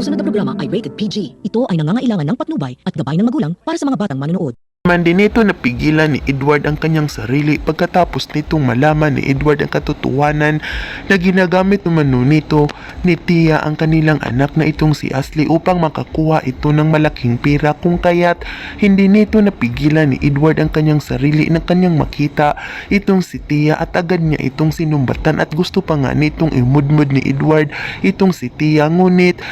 susunod na programa ay rated PG. Ito ay nangangailangan ng patnubay at gabay ng magulang para sa mga batang manonood. Man din nito napigilan ni Edward ang kanyang sarili pagkatapos nitong malaman ni Edward ang katotohanan na ginagamit umano nito ni Tia ang kanilang anak na itong si Ashley upang makakuha ito ng malaking pera, kung kaya't hindi nito napigilan ni Edward ang kanyang sarili na kanyang makita itong si Tia at agad niya itong sinumbatan at gusto pa nga nitong imudmud ni Edward itong si Tia, ngunit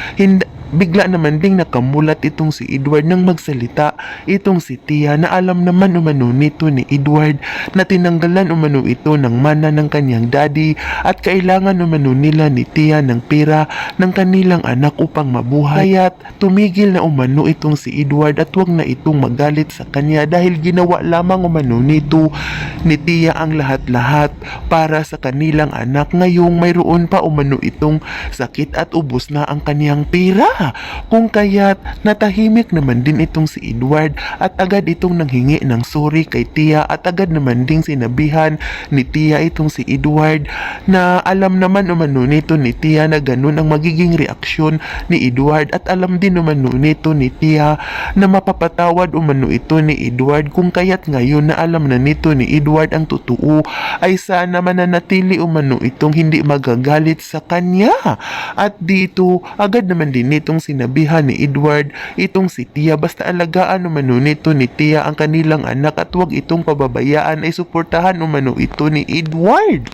bigla naman ding nakamulat itong si Edward nang magsalita itong si Tia na alam naman umano nito ni Edward na tinanggalan umano ito ng mana ng kanyang daddy at kailangan umano nila ni Tia ng pera ng kanilang anak upang mabuhay. Kaya't tumigil na umano itong si Edward at wag na itong magalit sa kanya dahil ginawa lamang umano nito ni Tia ang lahat-lahat para sa kanilang anak. Ngayong mayroon pa umano itong sakit at ubos na ang kanyang pera. Kung kaya't natahimik naman din itong si Edward at agad itong nanghingi ng sorry kay Tia at agad naman ding sinabihan ni Tia itong si Edward na alam naman umano nito ni Tia na ganun ang magiging reaksyon ni Edward at alam din umano nito ni Tia na mapapatawad umano ito ni Edward, kung kaya't ngayon na alam na nito ni Edward ang totoo ay sana mananatili umano itong hindi magagalit sa kanya. At dito agad naman din itong sinabihan ni Edward itong si Tia basta alagaan umano nito ni Tia ang kanilang anak at huwag itong pababayaan ay suportahan umano ito ni Edward.